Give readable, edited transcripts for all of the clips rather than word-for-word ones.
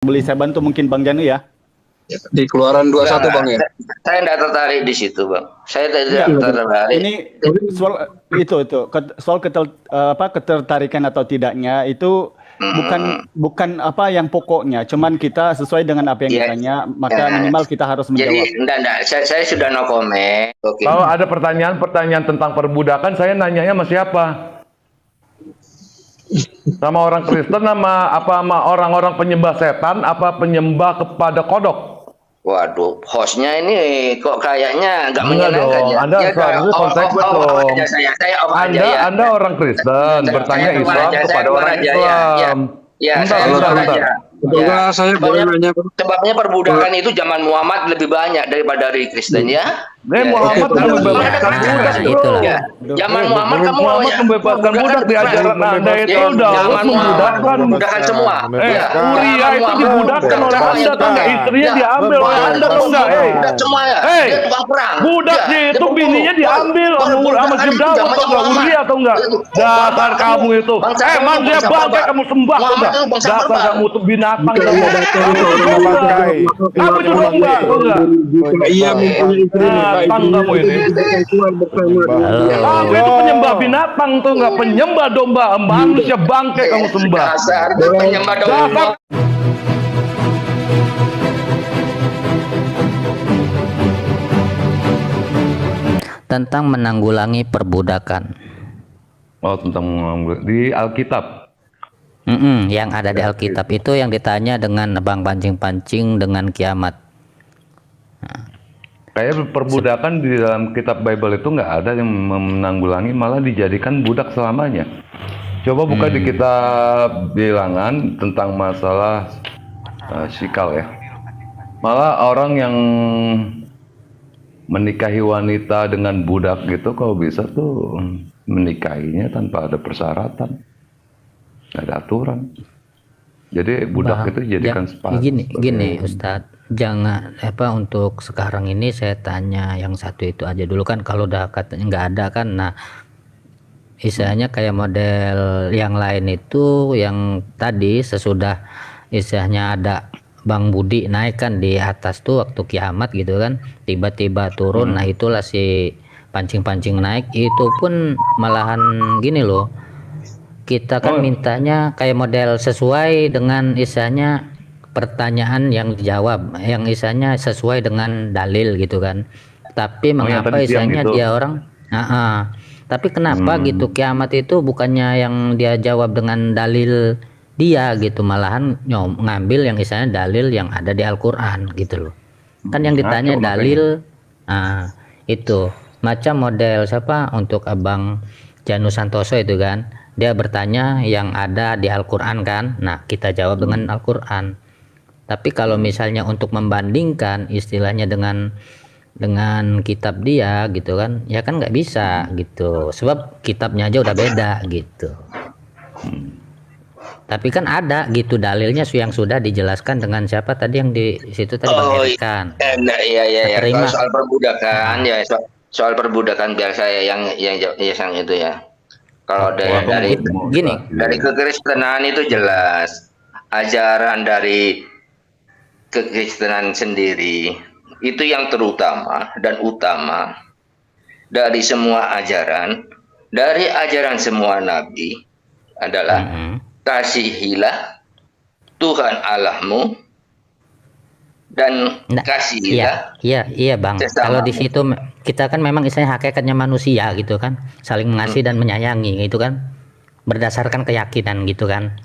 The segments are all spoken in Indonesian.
boleh saya bantu mungkin Bang Janu ya? Di Keluaran 21 Bang ya. Saya tidak tertarik di situ Bang. Saya tidak tertarik. Ini soal ketertarikan atau tidaknya itu bukan apa yang pokoknya, cuman kita sesuai dengan apa yang ditanya, maka minimal kita harus menjawab. Jadi enggak, saya sudah no comment. Okay. Kalau ada pertanyaan tentang perbudakan, saya nanyanya sama siapa? Sama orang Kristen, sama orang-orang penyembah setan, apa penyembah kepada kodok? Waduh, hostnya ini kok kayaknya nggak menyenangkan ya. Anda seharusnya konsekuen dong. Anda orang Kristen, bertanya Islam kepada orang Islam. Ya, Semoga saya boleh nanya. Sebabnya perbudakan itu zaman Muhammad lebih banyak daripada dari Kristen ya. Muhammad membebaskan budak itu. Zaman Muhammad kamu membebaskan budak di ajaran Anda itu udah membudakkan semua. Uria itu dibudakkan oleh Anda, tahu nggak? Istrinya diambil oleh Anda, tahu nggak? Budak semua ya. Dia tukang perang. Budak itu bininya diambil sama Jim Dawud, tahu nggak? Uria tahu nggak? Dasar kamu itu. Manusia bangkai kamu sembah, tahu nggak? Dasar kamu itu binatang. Kamu itu domba, tahu nggak? Iya, mempunyai istri. Kamu ini. Kamu itu penyembah binatang tuh nggak, penyembah domba, manusia bangkai kamu sembah. Dasar penyembah domba. Tentang menanggulangi perbudakan. Oh, tentang di Alkitab. Yang ada di Alkitab itu yang ditanya dengan Bang pancing-pancing dengan kiamat. Kayak perbudakan di dalam kitab Bible itu nggak ada yang menanggulangi, malah dijadikan budak selamanya. Coba buka di kitab Bilangan tentang masalah sikal ya. Malah orang yang menikahi wanita dengan budak gitu, kalau bisa tuh menikahinya tanpa ada persyaratan, nggak ada aturan. Jadi budak itu jadikan sepakat. Gini Ustadz, jangan untuk sekarang ini saya tanya yang satu itu aja dulu kan, kalau udah katanya nggak ada kan, nah istilahnya kayak model yang lain itu yang tadi sesudah istilahnya ada Bang Budi naik kan di atas tuh waktu kiamat gitu kan, tiba-tiba turun, nah itulah si pancing-pancing naik, itu pun malahan gini loh, kita kan mintanya kayak model sesuai dengan istilahnya pertanyaan yang dijawab, yang istilahnya sesuai dengan dalil gitu kan. Tapi mengapa istilahnya gitu dia orang tapi kenapa gitu kiamat itu bukannya yang dia jawab dengan dalil dia gitu, malahan ngambil yang istilahnya dalil yang ada di Al-Qur'an gitu loh. Kan yang ditanya dalil itu macam model siapa untuk Abang Janu Santoso itu kan, dia bertanya yang ada di Al-Qur'an kan, nah kita jawab dengan Al-Qur'an. Tapi kalau misalnya untuk membandingkan istilahnya dengan kitab dia gitu kan, ya kan nggak bisa gitu, sebab kitabnya aja udah beda gitu. Tapi kan ada gitu dalilnya yang sudah dijelaskan dengan siapa tadi yang di situ tadi Bang Erikan. Iya. Soal perbudakan soal perbudakan biar saya yang itu ya. Kalau dari kekristenan itu jelas, ajaran dari kekristenan sendiri itu yang terutama dan utama dari semua ajaran, dari ajaran semua nabi adalah kasihilah Tuhan Allahmu dan kasihilah. Iya Bang. Kalau di situ kita kan memang istilahnya hakikatnya manusia gitu kan, saling mengasihi dan menyayangi gitu kan, berdasarkan keyakinan gitu kan.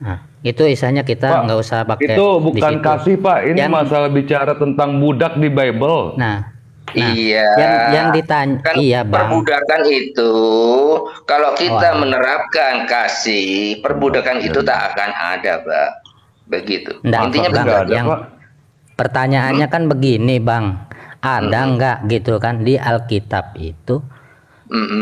Nah, itu istilahnya kita nggak usah pakai. Itu bukan kasih Pak, ini masalah bicara tentang budak di Bible. Yang ditanya kan Bang. Perbudakan itu kalau kita menerapkan kasih, perbudakan itu tak akan ada, Pak. Begitu. Intinya pertanyaannya kan begini, Bang. Ada nggak gitu kan di Alkitab itu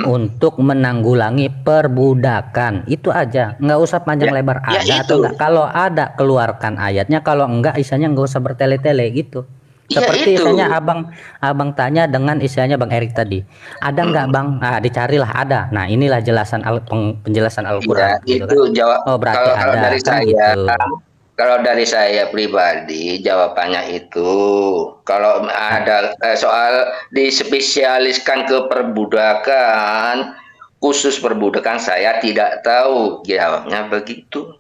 untuk menanggulangi perbudakan? Itu aja, nggak usah panjang lebar, ada atau enggak. Kalau ada keluarkan ayatnya, kalau enggak istilahnya nggak usah bertele-tele gitu. Seperti istilahnya abang tanya dengan istilahnya Bang Erik tadi, ada nggak Bang? Nah, dicarilah ada. Nah, inilah penjelasan Al-Qur'an. Itu kan? jawab. Oh, berarti kalau ada. Dari kan saya, gitu. Kalau dari saya pribadi jawabannya itu kalau ada soal dispesialiskan ke perbudakan, khusus perbudakan saya tidak tahu, jawabnya begitu.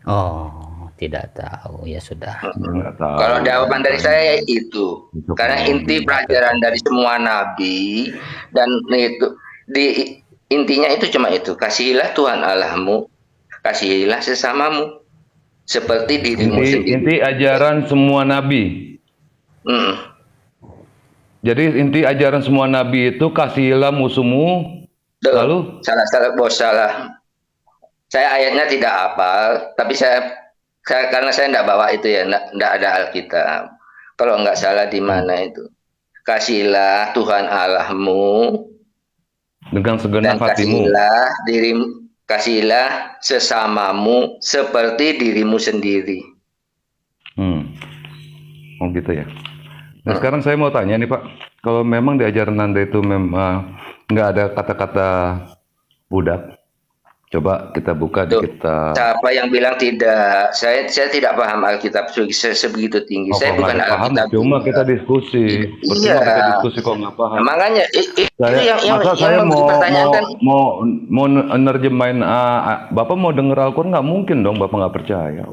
Oh, tidak tahu, ya sudah. Nggak tahu. Kalau jawaban dari saya itu, karena inti pelajaran dari semua nabi dan itu intinya itu cuma itu, kasihilah Tuhan Allahmu, kasihilah sesamamu seperti dirimu sendiri. Inti ajaran semua nabi. Jadi inti ajaran semua nabi itu kasihilah musuhmu. Lalu salah bos, salah. Saya ayatnya tidak hafal, tapi saya karena saya tidak bawa itu ya, tidak ada Alkitab. Kalau nggak salah di mana itu, kasihilah Tuhan Allahmu dengan segenap dan hatimu. Kasihilah sesamamu seperti dirimu sendiri. Oh gitu ya. Nah sekarang saya mau tanya nih Pak, kalau memang di ajaran Anda itu memang nggak ada kata-kata budak, coba kita buka di kita. Siapa yang bilang tidak? Saya tidak paham Alkitab sebegitu tinggi. Oh, saya bukan paham, Alkitab. cuma kita diskusi. Iya. Kita diskusi kok nggak paham. Makanya Saya mau nerjemahin. Bapak mau denger Al-Quran nggak mungkin dong, Bapak nggak percaya.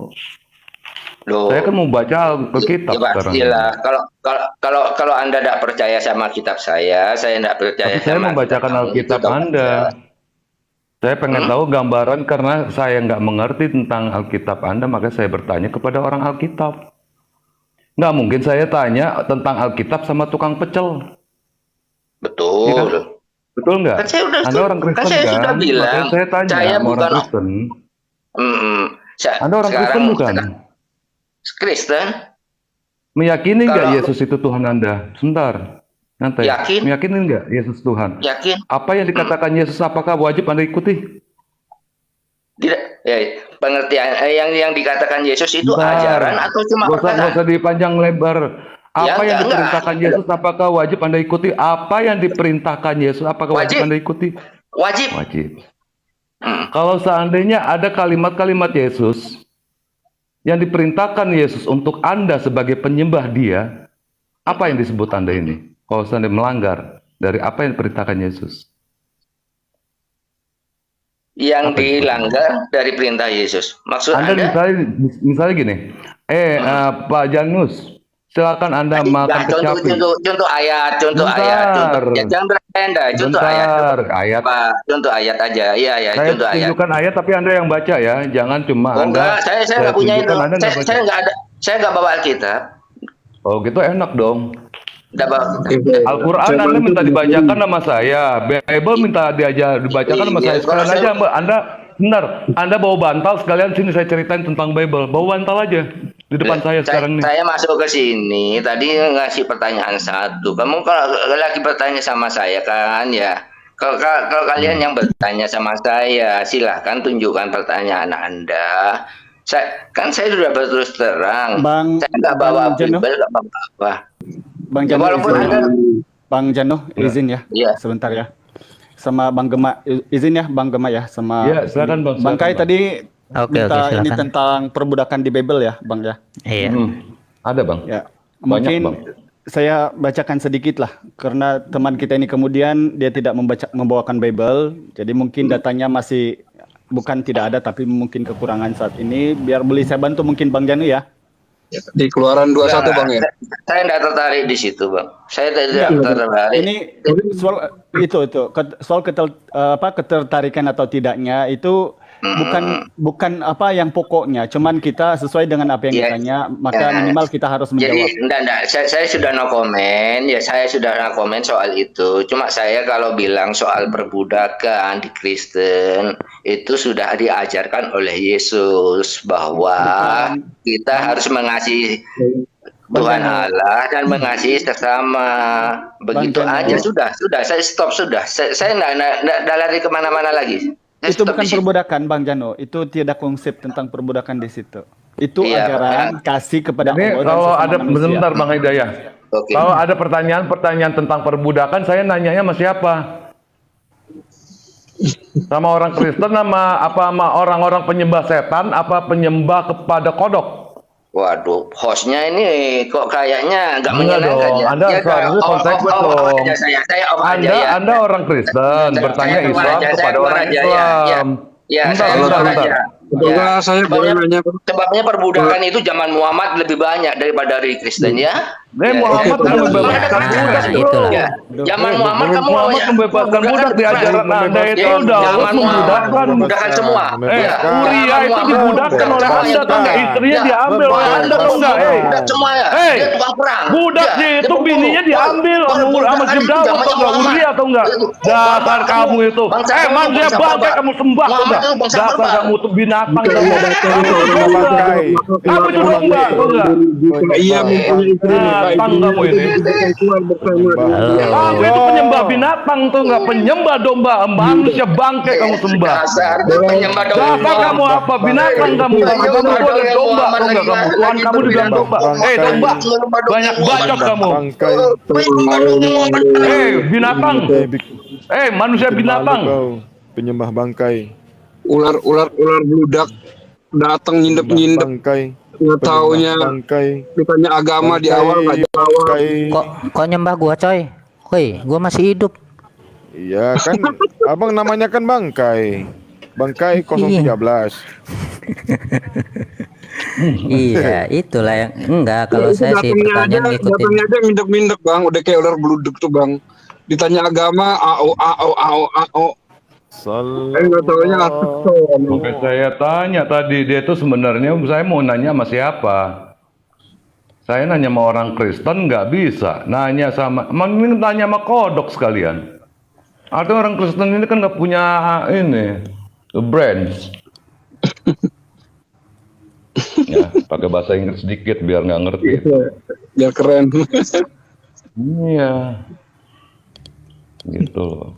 Loh, Saya kan mau baca Alkitab sekarang. Pastilah. Kalau Anda tidak percaya sama kitab saya tidak percaya. Tapi saya membacakan Alkitab Anda. Saya pengen tahu gambaran karena saya nggak mengerti tentang Alkitab Anda, maka saya bertanya kepada orang Alkitab. Nggak mungkin saya tanya tentang Alkitab sama tukang pecel. Betul. Ya kan? Betul nggak? Kan saya Anda orang Kristen saya kan? sudah bilang. Makanya saya tanya Saya sama orang bukan Kristen. Anda orang sekarang, Kristen bukan? Kristen? Meyakini nggak Kalau- Yesus itu Tuhan Anda? Sebentar. Nanti. Yakin. Meyakini nggak Yesus Tuhan? Yakin? Apa yang dikatakan Yesus apakah wajib Anda ikuti? Tidak. Ya, pengertian yang dikatakan Yesus itu ajaran atau cuma Nggak perkataan? usah dipanjang lebar. Apa Ya, yang enggak. diperintahkan Yesus apakah wajib Anda ikuti? Apa yang diperintahkan Yesus apakah wajib Wajib. Anda ikuti? Wajib. Wajib. Kalau seandainya ada kalimat-kalimat Yesus yang diperintahkan Yesus untuk Anda sebagai penyembah Dia, apa yang disebut Anda ini? Kalau seandainya melanggar dari apa yang diperintahkan Yesus? Yang Apa itu? dilanggar dari perintah Yesus. Maksud Anda Anda? misalnya gini, Pak Janus, silakan Anda makan kecapi. Contoh ayat, Bentar. Ya, jangan bercanda, contoh Bentar, ayat. ayat. Pak, contoh ayat aja. Iya, ya, Saya contoh ayat. tunjukkan ayat, tapi Anda yang baca ya, jangan cuma Oh, Anda. enggak, saya nggak punya itu. tunjukkan, Anda nggak baca. Saya nggak ada. Saya nggak bawa Alkitab. Oh gitu enak dong. Nggak bawa Alkitab. Al-Quran Anda minta dibacakan sama saya, Bible minta dibacakan sama saya. Sekalian aja Mbak, Anda benar, Anda bawa bantal sekalian sini saya ceritain tentang Bible. Bawa bantal aja di depan saya sekarang nih. Saya masuk ke sini tadi ngasih pertanyaan satu. Kamu kalau lagi bertanya sama saya kan ya. Kalau kalian yang bertanya sama saya, silahkan tunjukkan pertanyaan Anda. Saya sudah berterus terang. Bang- Saya nggak bawa Bang Jano. Bible, nggak bawa apa. Bang Ya, Jano, walaupun izin. Anda Bang Jano, izin ya. Iya. Sebentar ya. Sama Bang Gema, izin ya Bang Gema ya. Sama Iya, silakan, Bang. Bang Kai Silakan, Bang. tadi Oke, minta ini silakan. tentang perbudakan di Bible ya, Bang ya. Iya. Ada Bang. Ya. Banyak, Mungkin Bang. saya bacakan sedikit lah karena teman kita ini kemudian dia tidak membawakan Bible. Jadi mungkin datanya masih bukan tidak ada tapi mungkin kekurangan saat ini. Biar boleh saya bantu mungkin Bang Janu ya. Di Keluaran 21 Bang ya. Saya tidak tertarik di situ, Bang. Saya tidak tertarik. Ini soal soal ketertarikan atau tidaknya itu bukan apa yang pokoknya, cuman kita sesuai dengan apa yang Ya. ditanya, maka Ya. minimal kita harus Jadi menjawab. enggak, saya sudah no comment ya, saya sudah no comment soal itu. Cuma saya kalau bilang soal perbudakan di Kristen itu sudah diajarkan oleh Yesus bahwa kita harus mengasihi Tuhan Allah dan mengasihi sesama. Begitu Bang Jano. aja sudah saya stop sudah. Saya enggak lari kemana-mana lagi. Saya Itu stop bukan di situ. perbudakan, Bang Jano. Itu tidak konsep tentang perbudakan di situ. Itu Iya, ajaran kasih kepada Ini Allah dan kalau sesama ada manusia. sebentar Bang Hidayah. Oke. Kalau ada pertanyaan tentang perbudakan, saya nanyanya sama siapa? Sama orang Kristen sama orang-orang penyembah setan apa penyembah kepada kodok? Waduh, hostnya ini kok kayaknya nggak Enggak menyenangkan dong, ya. Anda Ya, seharusnya konteks off dong. aja saya off aja ya. Anda orang Kristen bertanya Saya keluar Islam aja, saya kepada keluar orang aja, ya. Islam. Ya, Bentar, saya bentar, keluar bentar. aja. Sebetulnya saya boleh nanya, Bang? Sebabnya perbudakan itu zaman Muhammad lebih banyak daripada dari Kristen ya. Muhammad Oke, membebaskan nah, budak, bro. itulah. Ya. Zaman Muhammad kamu Muhammad ya, membebaskan budak di ajaran Anda itu Ya, udah zaman Muhammad membudakkan. membudakkan semua. Ya. Uria Zaman itu Muhammad dibudakkan oleh membudakkan Anda, tau nggak? semua. Istrinya Ya. diambil oleh Anda, tau nggak? Budak semua ya. Hey, Dia tukang perang. budak Ya, dia dia itu pembunuh. bininya diambil sama si Daud, tau nggak? Uria, tau nggak? Dasar kamu itu. Manusia bangkai kamu sembah, tau nggak? Dasar kamu tuh binatang, kamu. Bangkai. Kamu itu domba, tau nggak? Iya, mempunyai istri nih, Pak. Binatang kamu ini. Keluar bersama. Kamu itu penyembah binatang tuh nggak, penyembah domba, manusia bangkai kamu sembah. Dasar penyembah domba. Dasar kamu apa? Binatang kamu. Kamu itu ada domba, tau nggak kamu? Tuhan kamu dibilang domba. Domba, banyak bacot kamu. Bangkai. Binatang. Manusia binatang. Kau penyembah bangkai. Ular bludak datang nyindep-nyindep. Bangkai. Nggak taunya Bangkai. ditanya agama di awal nggak jawab. Bangkai. Kok nyembah gua, coy? Woi, gua masih hidup. Iya kan, abang namanya kan bangkai. Bangkai 013. Iya, itulah yang enggak kalau saya sih pertanyaan ngikutin. datangnya aja mindek-mindek, Bang, udah kayak ular bludak tuh, Bang. Ditanya agama, AO. Nggak taunya Oke, saya tanya tadi dia itu sebenarnya saya mau nanya sama siapa? Saya nanya sama orang Kristen nggak bisa, mending tanya sama kodok sekalian. Artinya orang Kristen ini kan nggak punya ini brains. Ya, pakai bahasa Inggris sedikit biar nggak ngerti. biar keren. Iya, gitu loh.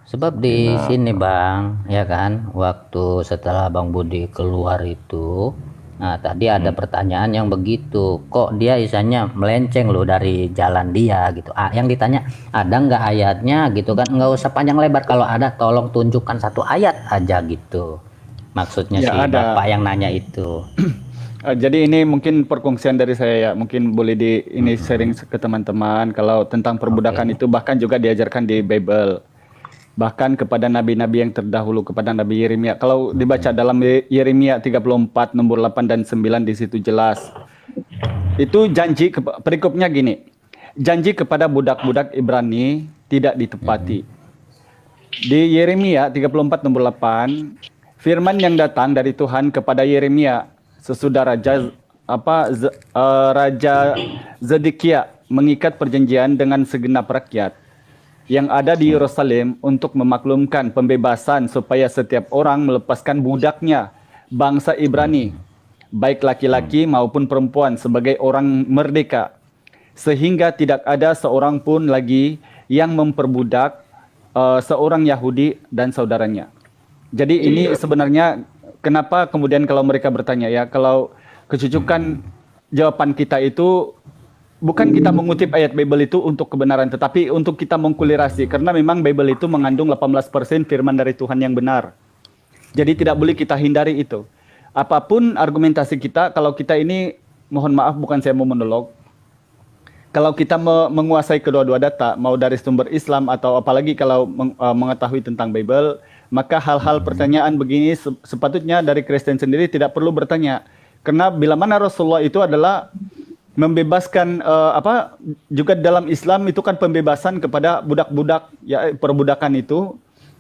Sebab di sini Bang, ya kan, waktu setelah Bang Budi keluar itu, nah tadi ada pertanyaan yang begitu, kok dia isanya melenceng loh dari jalan dia gitu. Yang ditanya ada nggak ayatnya gitu kan, nggak usah panjang lebar, kalau ada tolong tunjukkan satu ayat aja gitu. Maksudnya Ya, si ada. Bapak yang nanya itu. Jadi ini mungkin perkongsian dari saya ya, mungkin boleh ini sharing ke teman-teman kalau tentang perbudakan itu bahkan juga diajarkan di Bible. Bahkan kepada nabi-nabi yang terdahulu, kepada Nabi Yeremia. Kalau dibaca dalam Yeremia 34 nomor 8 dan 9 di situ jelas. Itu janji perikopnya gini. Janji kepada budak-budak Ibrani tidak ditepati. Di Yeremia 34 nomor 8, firman yang datang dari Tuhan kepada Yeremia sesudah Raja Zedekia mengikat perjanjian dengan segenap rakyat yang ada di Yerusalem untuk memaklumkan pembebasan supaya setiap orang melepaskan budaknya bangsa Ibrani, baik laki-laki maupun perempuan sebagai orang merdeka, sehingga tidak ada seorang pun lagi yang memperbudak seorang Yahudi dan saudaranya. Jadi ini sebenarnya kenapa kemudian kalau mereka bertanya ya, kalau kecucukan jawaban kita itu bukan kita mengutip ayat Bible itu untuk kebenaran, tetapi untuk kita mengkulirasi. Karena memang Bible itu mengandung 18% firman dari Tuhan yang benar. Jadi tidak boleh kita hindari itu. Apapun argumentasi kita, kalau kita ini, mohon maaf bukan saya mau monolog, kalau kita menguasai kedua-dua data, mau dari sumber Islam atau apalagi kalau mengetahui tentang Bible, maka hal-hal pertanyaan begini sepatutnya dari Kristen sendiri tidak perlu bertanya. Karena bila mana Rasulullah itu adalah membebaskan juga dalam Islam itu kan pembebasan kepada budak-budak ya, perbudakan itu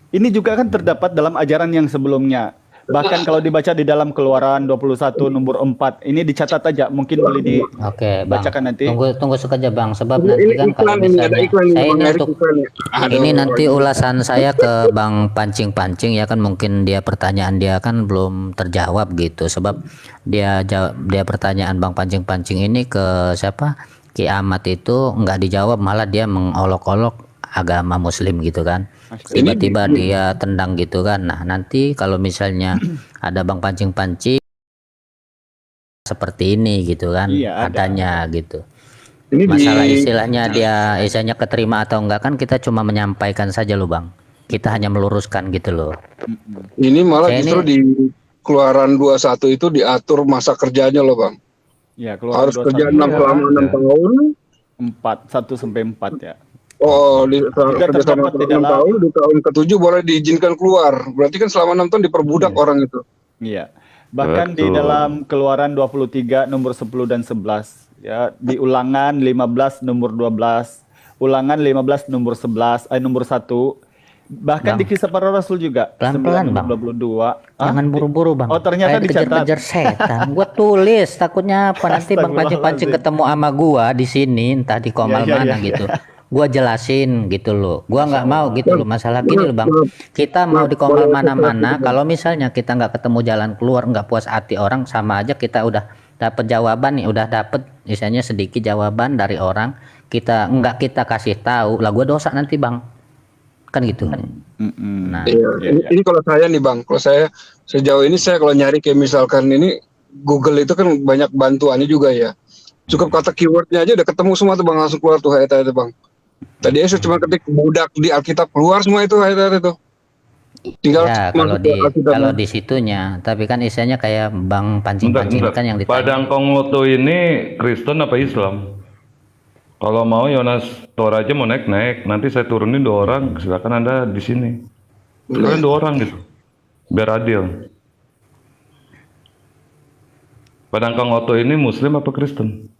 ini juga kan terdapat dalam ajaran yang sebelumnya. Bahkan kalau dibaca di dalam Keluaran 21 nomor 4 ini dicatat aja, mungkin boleh Oke, Bang. dibacakan nanti. Tunggu sekejap Bang, sebab Ini nanti kan kalau iklan ini, ada misalnya iklan ini, saya Bang ini Erik, untuk iklan ya. ini nanti ulasan saya ke Bang Pancing-Pancing ya kan, mungkin dia pertanyaan dia kan belum terjawab gitu, sebab dia pertanyaan Bang Pancing-Pancing ini ke siapa, Ki Ahmad itu nggak dijawab, malah dia mengolok-olok agama Muslim gitu kan, tiba-tiba dia tendang gitu kan. Nah nanti kalau misalnya ada Bang Pancing-Pancing seperti ini gitu kan, Iya, ada. adanya gitu. Ini Masalah istilahnya dia istilahnya keterima atau enggak kan kita cuma menyampaikan saja loh Bang. Kita hanya meluruskan gitu loh. Ini malah Saya justru ini di Keluaran 21 itu diatur masa kerjanya loh Bang. Ya, keluaran Harus kerja 21 selama 6 ada. tahun. 1 sampai 4 ya. Oh, Juga kerja selama terdapat di 6 dalam, tahun, di tahun ke-7 boleh diizinkan keluar. Berarti kan selama 6 tahun diperbudak orang itu. iya. Bahkan di Betul. dalam Keluaran 23 nomor 10 dan 11 ya, di Ulangan 15 nomor 12, Ulangan 15 nomor 11, nomor 1. Bahkan Bang, di Kisah Para Rasul juga pelan-pelan 9 Bang. nomor 22. Jangan buru-buru Bang. Oh, ternyata Kayak dicatat. dikejar-kejar setan. Gua tulis, takutnya apa nanti Bang pancing-pancing Astagfirullahaladzim. ketemu sama gua di sini, entah di Komal Iya, mana iya, gitu. Gua jelasin gitu loh. Gua nggak mau gitu loh. Masalah gini loh Bang. Kita mau di Komal mana-mana, kalau misalnya kita nggak ketemu jalan keluar, nggak puas hati orang, sama aja kita udah dapet jawaban nih, udah dapet misalnya sedikit jawaban dari orang, nggak kita kasih tahu, lah gua dosa nanti Bang. Kan gitu. Nah, Iya, ini kalau saya nih Bang, kalau saya sejauh ini saya kalau nyari kayak misalkan ini Google itu kan banyak bantuannya juga ya. Cukup kata keywordnya aja udah ketemu semua tuh Bang, langsung keluar tuh ayat-ayat itu Bang. Tadi saya cuma ketik budak di Alkitab, keluar semua itu ayat-ayat itu. Tinggal ya masuk ke Alkitab. kalau di situnya, tapi kan isinya kayak Bang pancing-pancing kan yang ditanya. Padang Kongloto ini Kristen apa Islam? Kalau mau Yonas Toraja mau naik, nanti saya turunin 2 orang, silakan Anda di sini. Kalian 2 orang gitu, biar adil. Padang Kongloto ini Muslim apa Kristen?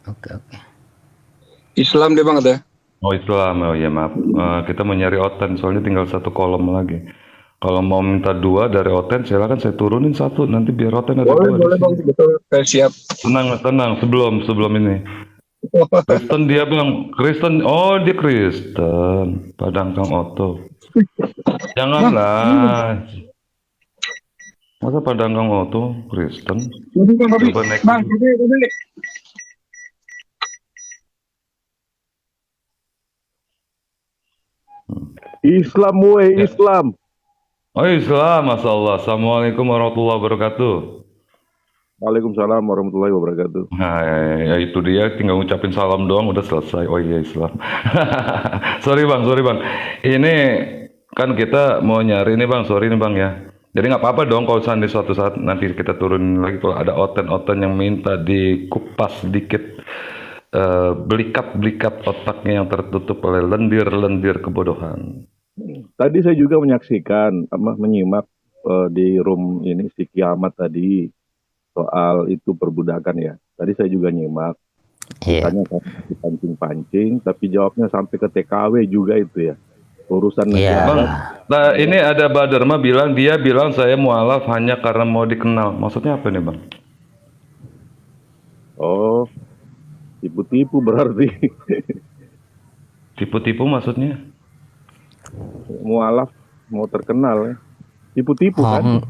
Oke. Islam deh Bang ada. Oh Islam, oh ya maaf. Kita mau nyari Oten, soalnya tinggal 1 kolom lagi. Kalau mau minta 2 dari Oten, silakan saya turunin 1, nanti biar Oten ada 2 di Boleh sini. Bang, betul. Saya siap. Tenang, sebelum ini. Kristen dia Bang, Kristen, oh dia Kristen, Padang Kang Oto. Janganlah. Masa Padang Kang Oto Kristen? Coba naik Bang, dulu. Islam Islam. Oh Islam, Masya Allah. Assalamualaikum warahmatullahi wabarakatuh. Waalaikumsalam warahmatullahi wabarakatuh. Nah, ya itu dia, tinggal ngucapin salam doang udah selesai. Oh iya Islam. Sorry bang. Ini kan kita mau nyari nih bang, sorry nih bang ya. Jadi nggak apa-apa dong kalau di suatu saat nanti kita turunin lagi kalau ada oten yang minta dikupas sedikit, belikat otaknya yang tertutup oleh lendir kebodohan. Tadi saya juga menyaksikan, menyimak di room ini si Kiamat tadi soal itu perbudakan ya. Tadi saya juga nyimak. Iya. Tanya pancing-pancing, tapi jawabnya sampai ke TKW juga itu ya. Urusan Iya. Bang, negara. nah ini ada Badarma dia bilang saya mualaf hanya karena mau dikenal. Maksudnya apa nih bang? Oh, tipu-tipu berarti. Tipu-tipu maksudnya? Mualaf mau terkenal ya. Tipu-tipu Oh, kan?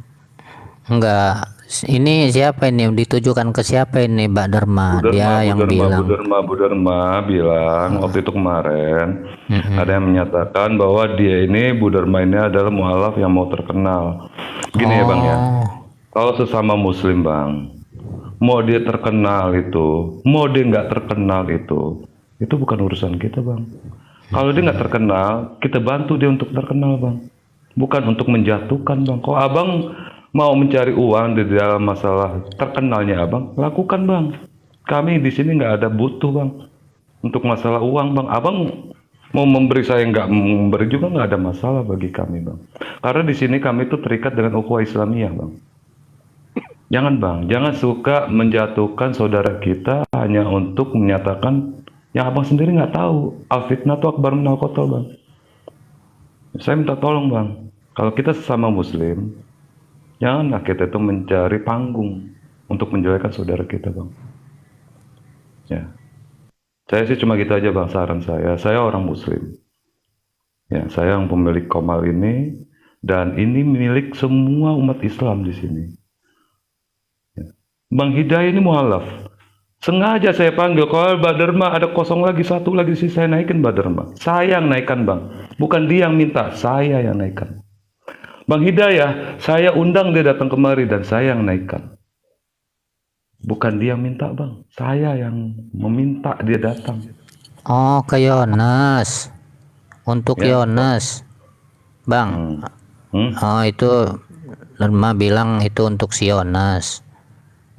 enggak. Ini siapa ini? Ditujukan ke siapa ini, Mbak Dharma? Dia yang bilang. Bu Dharma bilang waktu itu kemarin ada yang menyatakan bahwa dia ini Bu Dharma ini adalah mualaf yang mau terkenal. Gini ya bang ya, kalau sesama Muslim bang, mau dia terkenal itu, mau dia nggak terkenal itu bukan urusan kita bang. Kalau dia nggak terkenal, kita bantu dia untuk terkenal bang, bukan untuk menjatuhkan bang. Kalau abang mau mencari uang di dalam masalah terkenalnya abang, lakukan bang. Kami di sini nggak ada butuh bang untuk masalah uang bang. Abang mau memberi, saya nggak memberi juga nggak ada masalah bagi kami bang. Karena di sini kami itu terikat dengan ukhuwah Islamiyah bang. Jangan bang, jangan suka menjatuhkan saudara kita hanya untuk menyatakan yang abang sendiri nggak tahu. Al-fitnatu akbar minal qatl bang. Saya minta tolong bang, kalau kita sesama Muslim, janganlah kita itu mencari panggung untuk menjelekan saudara kita bang. Ya, saya sih cuma gitu aja bang, saran saya. Saya orang Muslim. Ya, saya yang pemilik Komal ini, dan ini milik semua umat Islam di sini. Ya. Bang Hidayah ini mualaf. Sengaja saya panggil, kalau Badarma ada kosong lagi, 1 lagi sih saya naikin Badarma. Saya yang naikkan bang, bukan dia yang minta, saya yang naikkan. Bang Hidayah, saya undang dia datang kemari dan saya yang naikkan. Bukan dia yang minta bang, saya yang meminta dia datang. Oh, ke Yones. Untuk Ya. Yones. Bang. Hmm? Oh, itu Lemah bilang itu untuk si Yones.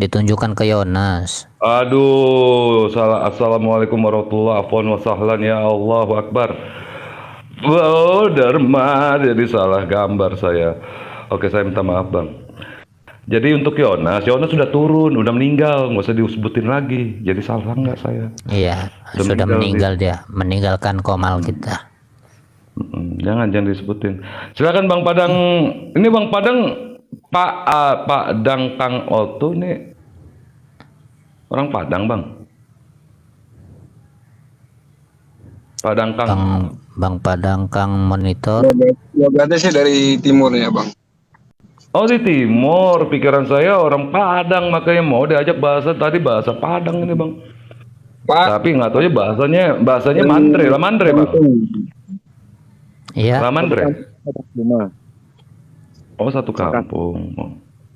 Ditunjukkan ke Yones. Aduh, salah. Assalamualaikum warahmatullahi wabarakatuh. Ya Allahu Akbar. Wow, Dharma, jadi salah gambar saya. Oke, saya minta maaf bang. Jadi untuk Yonas sudah turun, udah meninggal, nggak usah disebutin lagi. Jadi salah nggak saya? Iya, Udah sudah meninggal meninggal dia, meninggalkan komal kita. Jangan disebutin. Silakan Bang Padang. Ini Bang Padang, Pak Dang Kang Oto nih orang Padang bang. Padang Kang. Bang Padang Kang monitor. Logatnya sih dari timurnya bang. Oh di Timur, pikiran saya orang Padang makanya mau diajak bahasa Padang ini bang. Pak. Tapi nggak tahu ya bahasanya Mandre, Lamandre bang. Iya. Lamandre. Lima. Oh satu kampung. Oh.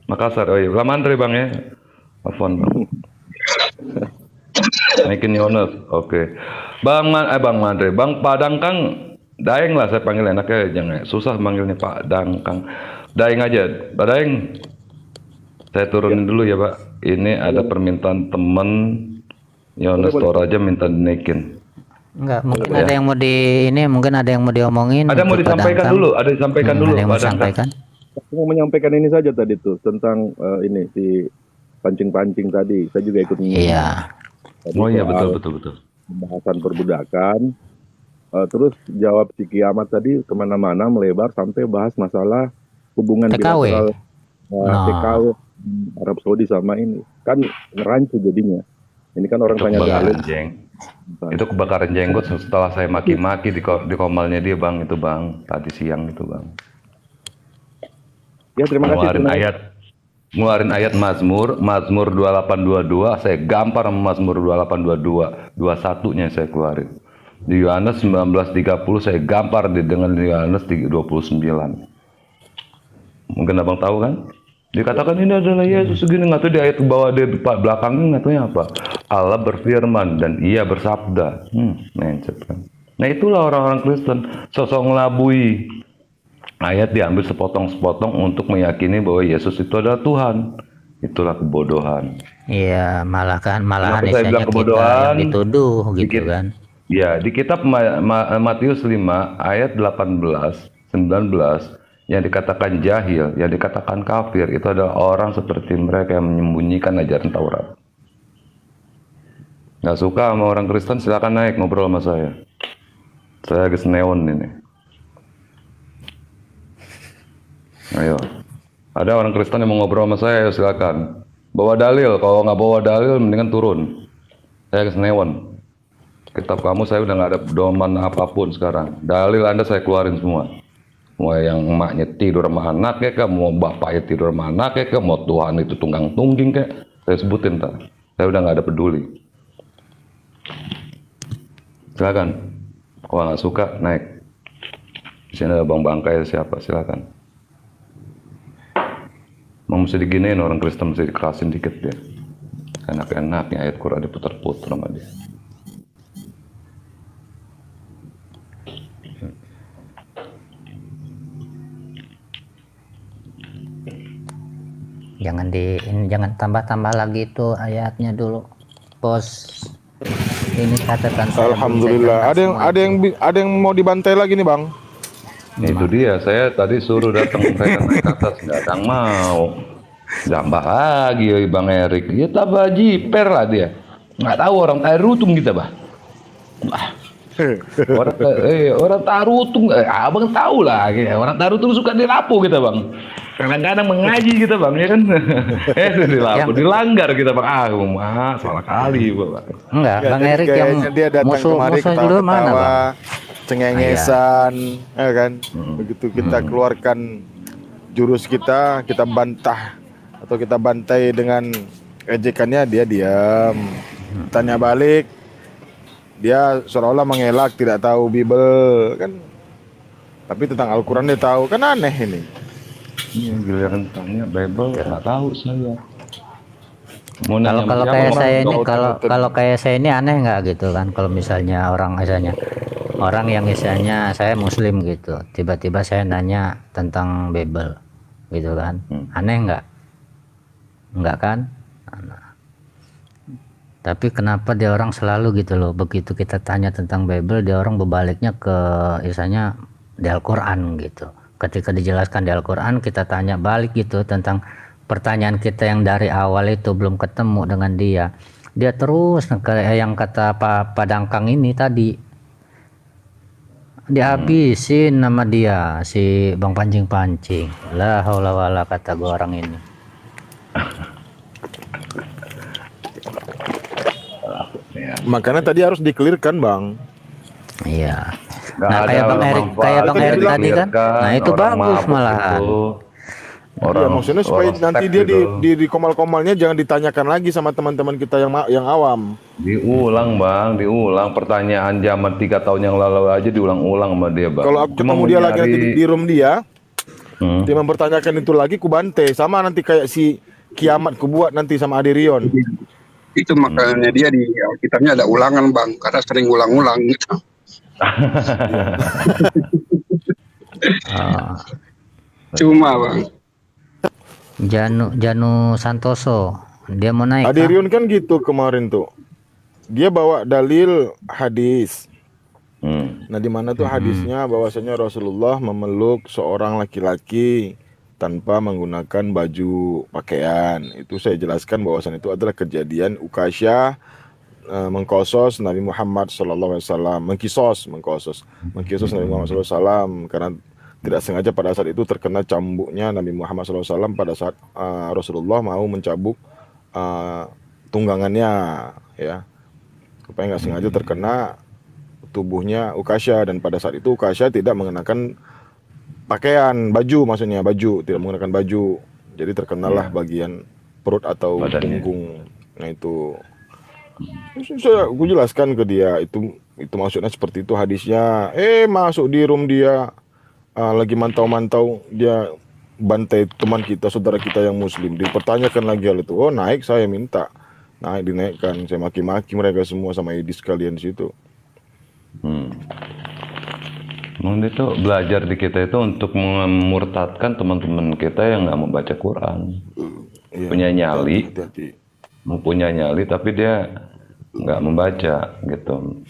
Makassar, oh iya. Lamandre bang ya. Afwan bang. Naikin Yones, oke. Bang Mandre, Bang Padang Kang, Daeng lah saya panggil enaknya, jangan susah manggilnya Pak Dang Kang. Daeng aja, Pak Daeng. Saya turunin dulu ya Pak. Ini ada permintaan temen Yones Toraja minta dinaikin. Enggak, mungkin ada yang mau mungkin ada yang mau diomongin. Ada mau untuk disampaikan Padang dulu, ada disampaikan Kang. dulu Ada yang mau Pak Dang Kang. disampaikan? Aku mau menyampaikan ini saja tadi tuh tentang ini si pancing-pancing tadi. Saya juga ikut menyimak. Iya. Tadi Oh iya soal betul. pembahasan perbudakan. Terus jawab si kiamat tadi kemana-mana melebar sampai bahas masalah hubungan TKW. bilateral Nah. TKW Arab Saudi sama ini kan ngerancu jadinya. Ini kan orang Itu tanya kebakaran galon. Itu kebakaran jenggot setelah saya maki-maki di komalnya dia bang itu bang tadi siang itu bang. Ya terima kasih. Ngeluarin ayat Mazmur 2822 saya gampar sama Mazmur 2822 21-nya saya keluarin. Di Yohanes 19:30 saya gampar dengan Yohanes 29. Mungkin abang tahu kan? Dikatakan ini adalah Yesus segini, nggak tahu di ayat ke bawah di belakangnya nggak tahu apa. Allah berfirman dan Ia bersabda. Mencet kan. Nah itulah orang-orang Kristen sosok ngelabui. Ayat diambil sepotong-sepotong untuk meyakini bahwa Yesus itu adalah Tuhan. Itulah kebodohan. Iya, malahan Kenapa saya istilahnya bilang kita kebodohan? yang dituduh gitu kan. Ya, di kitab Matius 5 ayat 18, 19 yang dikatakan jahil, yang dikatakan kafir itu adalah orang seperti mereka yang menyembunyikan ajaran Taurat. Nggak suka sama orang Kristen, silakan naik ngobrol sama saya. Saya agak neon ini. Ayo, ada orang Kristen yang mau ngobrol sama saya, silakan. Bawa dalil, kalau nggak bawa dalil mendingan turun. Saya kesenewan. Kitab kamu saya udah nggak ada pedoman apapun sekarang. Dalil Anda saya keluarin semua. Mau yang emaknya tidur sama anaknya kek, mau bapaknya tidur sama anaknya kek, mau Tuhan itu tunggang tungging kek, saya sebutin tak. Saya udah nggak ada peduli. Silakan. Kalau nggak suka naik. Di sini ada Bang Bangkai siapa? Silakan. Mau mesti diginiin orang Kristen mesti dikerasin dikit dia. Enak-enaknya ayat Quran diputar-putar sama dia. Jangan tambah-tambah lagi itu ayatnya dulu, bos. Ini catatan saya. Alhamdulillah. Ada yang mau dibantai lagi nih bang. Itu dia, saya tadi suruh datang mereka naik ke atas, nggak ada yang mau. Jambah lagi ya Bang Erik, ya tambah jiper lah dia. Nggak tahu orang tarutung kita bah. Orang tarutung, abang tahu lah, orang tarutung suka dilapu kita bang. Kadang-kadang mengaji kita bang, ya kan? Dilapu, dilanggar kita bang. Salah kali bang. Enggak, Ya, Bang jadi Erik yang kayaknya dia datang musuh kemari dulu mana, ketawa-ketawa, Bang? cengengesan, ya kan? Begitu kita keluarkan jurus kita bantah atau kita bantai dengan ejekannya, dia diam. Tanya balik, dia seolah-olah mengelak, tidak tahu Bible, kan? Tapi tentang Al-Quran dia tahu, kan aneh ini. Iya, giliran tanya Bible nggak tahu saya. Mau Kalau nanya kalau siapa, kayak Bang? saya ini, Nggak kalau oten-oten. kalau kayak saya ini aneh nggak gitu kan? Kalau misalnya orang yang misalnya saya Muslim gitu, tiba-tiba saya nanya tentang Bible, gitu kan? Aneh nggak? Enggak kan? Nah, tapi kenapa dia orang selalu gitu loh, begitu kita tanya tentang Bible, dia orang berbaliknya ke misalnya di Al-Quran gitu. Ketika dijelaskan di Al-Quran, kita tanya balik gitu tentang pertanyaan kita yang dari awal itu belum ketemu dengan dia. Dia terus kayak yang kata Pak Padangkang ini tadi, dihabisin nama dia si Bang Pancing-Pancing. La haula wala kata gua orang ini. Ya. Makanya tadi harus dikelirkan, Bang. Iya. Nggak Nah, ada kayak Bang Erik, kayak Bang manfaatnya Erik tadi kan. di-clearkan, Nah, itu orang bagus mabuk malahan. itu. Iya, Orang maksudnya supaya orang nanti stek dia gitu. di komal-komalnya jangan ditanyakan lagi sama teman-teman kita yang awam. Diulang Bang, diulang pertanyaan zaman 3 tahun yang lalu aja diulang-ulang sama dia Bang. Kalau aku Cuma ketemu mau dia lagi nanti nyari- di room dia, Hmm. dia mempertanyakan itu lagi, ku bante. Sama nanti kayak si kiamat ku buat nanti sama Adirion. Itu makanya dia di Alkitabnya ada ulangan Bang, karena sering ulang-ulang gitu. Ah, Cuma Bang, Janu Santoso, dia mau naik kah? Adirion kan gitu kemarin tuh. Dia bawa dalil hadis. Hmm. Nah, di mana tuh hadisnya bahwasanya Rasulullah memeluk seorang laki-laki tanpa menggunakan baju pakaian. Itu saya jelaskan bahwasan itu adalah kejadian Ukasyah mengkosos Nabi Muhammad SAW, mengkisos Nabi Muhammad SAW karena tidak sengaja pada saat itu terkena cambuknya Nabi Muhammad SAW pada saat Rasulullah mau mencabuk tunggangannya, ya, supaya nggak sengaja terkena tubuhnya Ukasyah, dan pada saat itu Ukasyah tidak mengenakan pakaian, baju, maksudnya baju, tidak menggunakan baju, jadi terkenalah bagian perut atau Badannya. punggung. Nah itu aku jelaskan ke dia, itu maksudnya seperti itu hadisnya. Masuk di room dia, lagi mantau-mantau, dia bantai teman kita, saudara kita yang Muslim, dipertanyakan lagi hal itu. Oh, naik, saya minta naik, dinaikkan, saya maki-maki mereka semua sama Edi sekalian di situ. Mungkin itu belajar di kita itu untuk memurtadkan teman-teman kita yang nggak membaca Quran. Iya, Punya nyali, hati-hati. mempunyai nyali tapi dia nggak membaca gitu.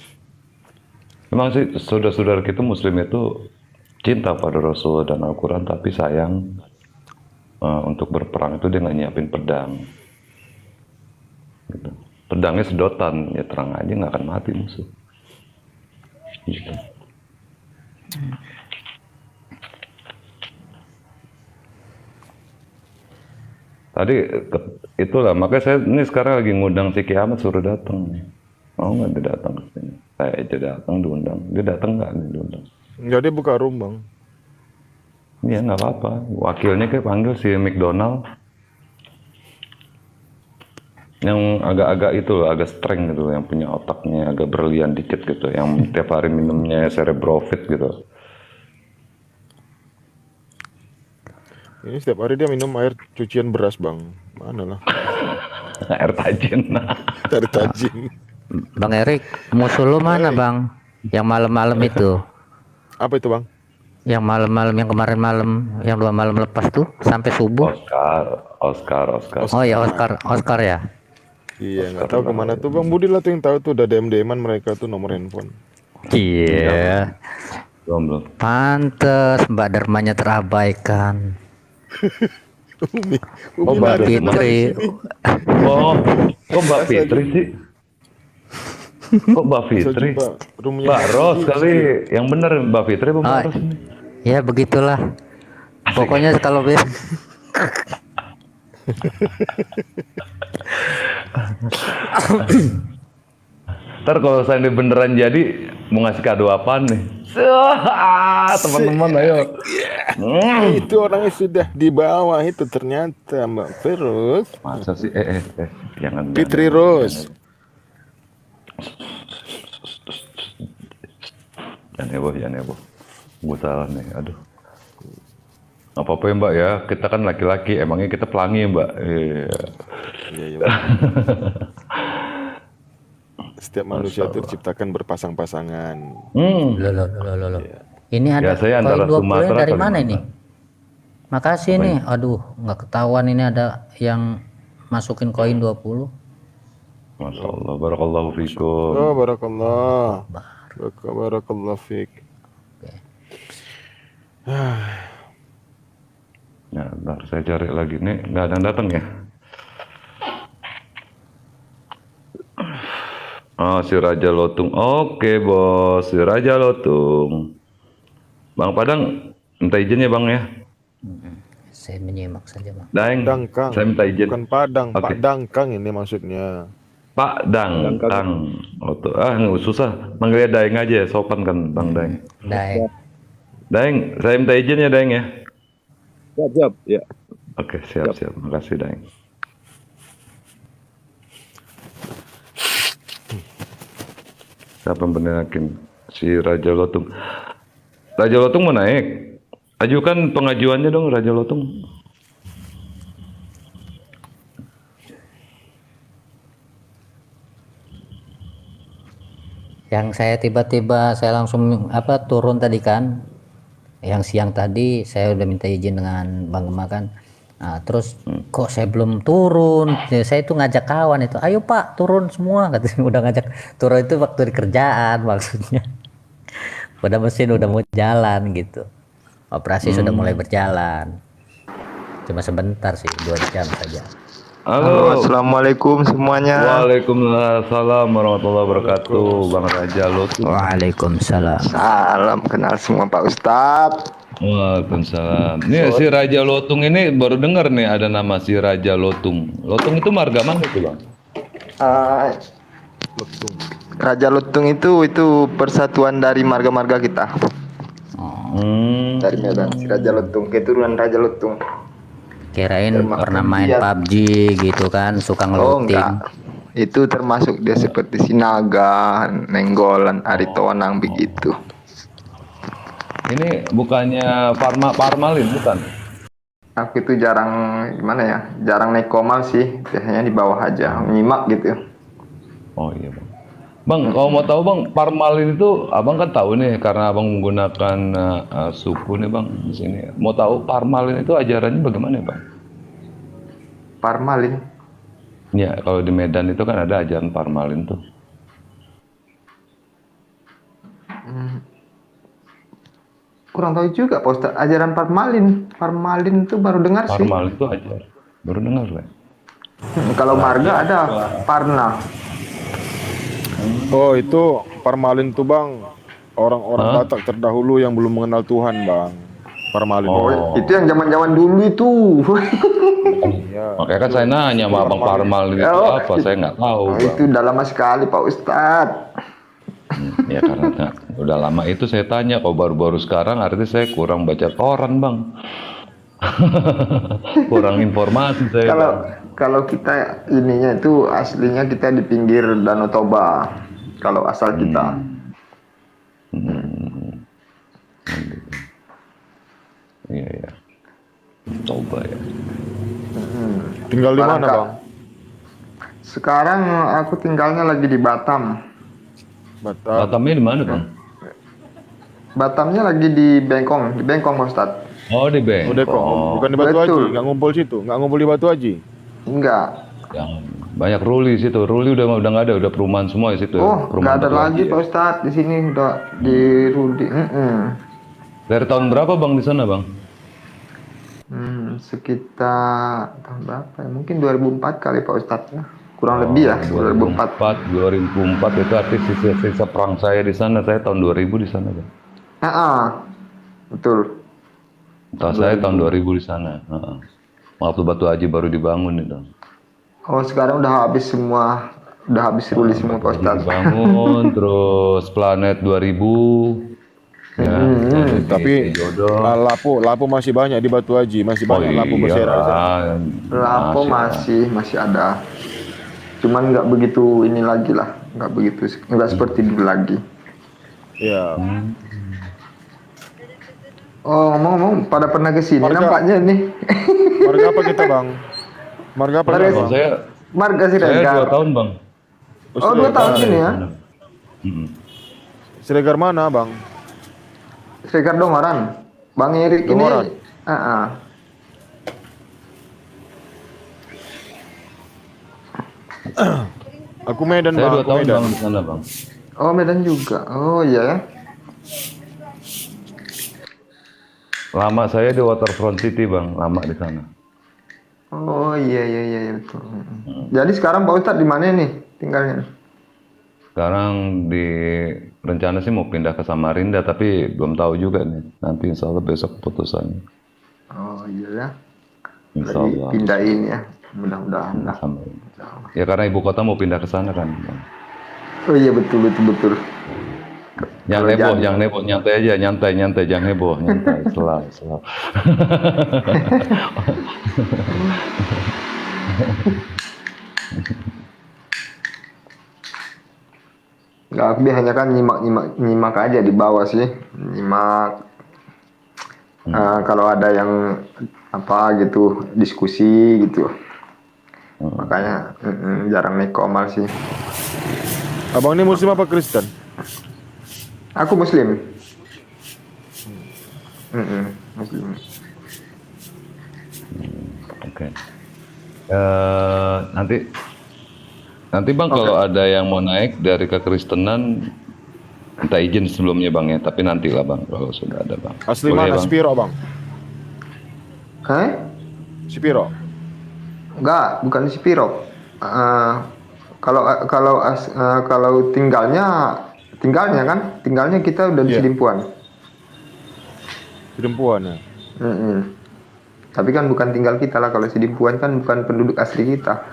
Memang sih saudara-saudara kita Muslim itu cinta pada Rasul dan Al-Quran, tapi sayang untuk berperang itu dia nggak nyiapin pedang. Gitu. Pedangnya sedotan, ya terang aja nggak akan mati musuh. Gitu. Tadi itulah makanya saya ini sekarang lagi ngundang si Kiamat suruh datang nih. Mau nggak dia datang ke sini? Saya aja datang diundang. Dia datang nggak nih diundang? Enggak, dia buka room, Bang. Iya nggak apa-apa. Wakilnya kayak panggil si McDonald. Yang agak-agak itu loh, agak strength gitu, yang punya otaknya agak berlian dikit gitu, yang tiap hari minumnya Cerebrofit gitu. Ini setiap hari dia minum air cucian beras, Bang. Mana lah? Air tajin. Dari tajin. Bang Erik, musuh lu mana Bang? Yang malam-malam itu, Apa itu, Bang? yang malam-malam, yang kemarin malam, yang 2 malam lepas tuh sampai subuh. Oscar. Oh ya, Oscar ya. Iya, nggak tahu kemana tuh, Bang Budi lah tuh yang tahu tuh, udah DM-an mereka tuh nomor handphone. Iya. Belum. Pantes Mbak Darmanya terabaikan. Oh, Mbak baru Fitri. Oh, kok Mbak Fitri sih? Kok Mbak Fitri? Mbak Ros kali, yang bener Mbak Fitri apa Mbak Oh, Ros? ya begitulah. Pokoknya kalau Ntar kalau saya ini beneran jadi mau ngasih kado apaan nih? Teman-teman ayo. Itu orangnya sudah di bawah itu ternyata, Mbak Firuz. Masa sih? Jangan. Fitri Rose. Jangan heboh. Gue salah nih, aduh. Apa-apa ya Mbak ya, kita kan laki-laki, emangnya kita pelangi ya Mbak? Iya. Iya, iya, Bang. Setiap manusia itu diciptakan berpasang-pasangan. Loh. Iya. Ini ada Ya, saya koin antara 20 Sumatera, dari mana Kalimantan. ini? Makasih nih. Aduh, nggak ketahuan ini ada yang masukin koin 20. Masya Allah, barakallahu fikum. Oh, barakallah. Barakallah fik. Ya, bentar, saya cari lagi nih, nggak ada yang datang ya? Oh, si Raja Lotung. Oke, bos, si Raja Lotung. Bang Padang, minta izin ya bang ya. Saya menyimak saja, Bang. Daeng, Dangkang. saya minta izin. Bukan Padang, Oke. Pak Dangkang ini maksudnya. Pak Dang, Lotung. Nggak susah, manggilnya Daeng aja, sopan kan bang Daeng. Daeng. Daeng, saya minta izin ya Daeng ya. Siap, ya. Oke, siap. Makasih Daeng. Siapa yang benerin si Raja Lotung? Raja Lotung mau naik. Ajukan pengajuannya dong Raja Lotung. Yang saya tiba-tiba saya langsung turun tadi kan. Yang siang tadi saya udah minta izin dengan Bang Gema kan. Nah, terus kok saya belum turun? Ya, saya itu ngajak kawan itu, ayo Pak turun semua, katanya udah ngajak turun itu waktu di kerjaan maksudnya. Udah mesin udah mau jalan gitu. Operasi sudah mulai berjalan. Cuma sebentar sih, 2 jam saja. Halo. Assalamualaikum semuanya. Waalaikumsalam warahmatullahi wabarakatuh. Bang Raja Lotung. Waalaikumsalam. Salam kenal semua Pak Ustadz. Waalaikumsalam. Nih si Raja Lotung ini baru dengar nih ada nama si Raja Lotung. Lotung itu marga mana itu bang? Raja Lutung itu persatuan dari marga-marga kita. Dari Medan, si Raja Lutung, keturunan Raja Lutung. Kirain Termasuk pernah main dia. PUBG gitu kan, suka Oh ngeluting. enggak, itu termasuk dia seperti Sinaga, Nenggolan, Aritonang begitu. Ini bukannya Parmalin bukan? Aku itu jarang gimana ya, jarang naik komal sih, biasanya di bawah aja, nyimak gitu. Oh iya bang. Bang, kalau mau tahu bang, Parmalin itu abang kan tahu nih karena abang menggunakan suku nih bang di sini. Mau tahu Parmalin itu ajarannya bagaimana bang? Parmalin, Ya kalau di Medan itu kan ada ajaran Parmalin tuh. kurang tahu juga Pak Ustadz, ajaran Parmalin itu baru dengar sih. Parmalin itu ajar. Baru dengar lah. Kalau marga ada Parna. Oh, itu Parmalin tuh Bang. Orang-orang Batak terdahulu yang belum mengenal Tuhan, Bang. Parmalin. Oh. Itu yang zaman-zaman dulu itu. Iya. Makanya kan saya nanya sama abang Parmalin itu Oh, apa? Saya nggak tahu. Oh, Bang. itu udah lama sekali Pak Ustadz. Ya karena udah lama itu saya tanya, kok baru-baru sekarang artinya saya kurang baca koran bang. Kurang informasi saya. Kalau Bang. kalau kita ininya itu aslinya kita di pinggir Danau Toba. Kalau asal kita. Iya ya. Coba ya. Tinggal di mana, Barangka- Bang? Sekarang aku tinggalnya lagi di Batam. Batam. Batamnya di mana bang? Batamnya lagi di Bengkong Pak Ustadz. Oh di Beng. Oh, Depok. Bukan di Batu Betul. Haji, nggak ngumpul situ, nggak ngumpul di Batu Haji. Enggak. Yang banyak Ruli situ. Ruli udah nggak ada, udah perumahan semua di situ. Oh, Perumahan nggak ada Batu Haji lagi ya. Pak Ustadz di sini udah di Rudi. Dari tahun berapa bang di sana bang? Sekitar tahun berapa ya? Mungkin 2004 kali Pak Ustadz ya. Kurang lebih ya 2004. 2004 itu artis sisa perang saya di sana. Saya tahun 2000 di sana bang. Betul. Entah saya tahun 2000 di sana. Waktu Batu Haji baru dibangun itu. Oh, sekarang udah habis semua. Udah habis Ruli semua Pak Ustadz. Dibangun terus Planet 2000 ya, Tapi jodoh. lapu masih banyak di Batu Haji, masih banyak lapu berserakan. Lapo masih ada. Cuman nggak begitu ini lagi lah. Nggak seperti dulu lagi. Ya. Oh, ngomong-ngomong pada pernah ke sini Marga. nampaknya nih. Marga apa kita bang? Marga apa Marga kita, Kalau bang? saya Marga saya 2 Siregar. tahun bang. Oh, 2 tahun Siregar. sini ya. Mm-mm. Siregar mana bang? Siregar Dongoran. Bang Erik ini. Dongoran. Aku Medan Saya bang, 2 aku tahun Medan. bang di sana bang. Oh, Medan juga. Oh iya ya. Lama saya di Waterfront City bang, lama di sana. Oh iya betul. Jadi sekarang Pak Ustadz di mana nih tinggalnya? Sekarang di rencana sih mau pindah ke Samarinda, tapi belum tahu juga nih. Nanti insya Allah besok keputusannya. Oh iya ya. Insya Lagi Allah. pindahin ya. Mudah-mudahan lah. Samarinda. Ya karena ibu kota mau pindah ke sana kan. Bang. Oh iya betul. Jangan Kalau heboh, jadi- jangan heboh, nyantai aja, nyantai, jangan heboh, nyantai, selalu. Nggak, aku biasanya kan nyimak aja di bawah sih, nyimak kalau ada yang apa gitu diskusi gitu, makanya jarang naik komal sih. Abang ini Muslim apa Kristen? Aku Muslim. Muslim. Oke. Nanti bang kalau ada yang mau naik dari kekristenan, minta izin sebelumnya bang ya. Tapi nanti lah bang kalau sudah ada bang. Asli Boleh, mana? bang? Spiro bang? Hah? Spiro? Enggak, bukan di Spiro. Kalau tinggalnya kita udah di Iya. Sidimpuan. Perempuan ya? Tapi kan bukan tinggal kita lah, kalau Sidimpuan kan bukan penduduk asli kita.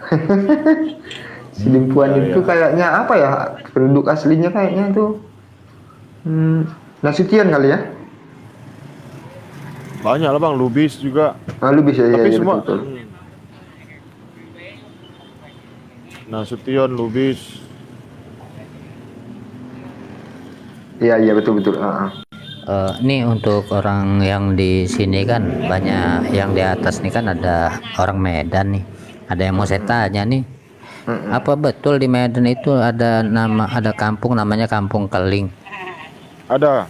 Sidimpuan itu kayaknya apa ya, penduduk aslinya kayaknya tuh Nasution kali ya. Banyak lah bang, Lubis juga. Lu bisa Tapi ya, semua betul. Nasution, Lubis. Iya betul. Nih untuk orang yang di sini kan banyak, yang di atas nih kan ada orang Medan nih. Ada yang mau saya tanya nih. Apa betul di Medan itu ada kampung namanya Kampung Keling? Ada.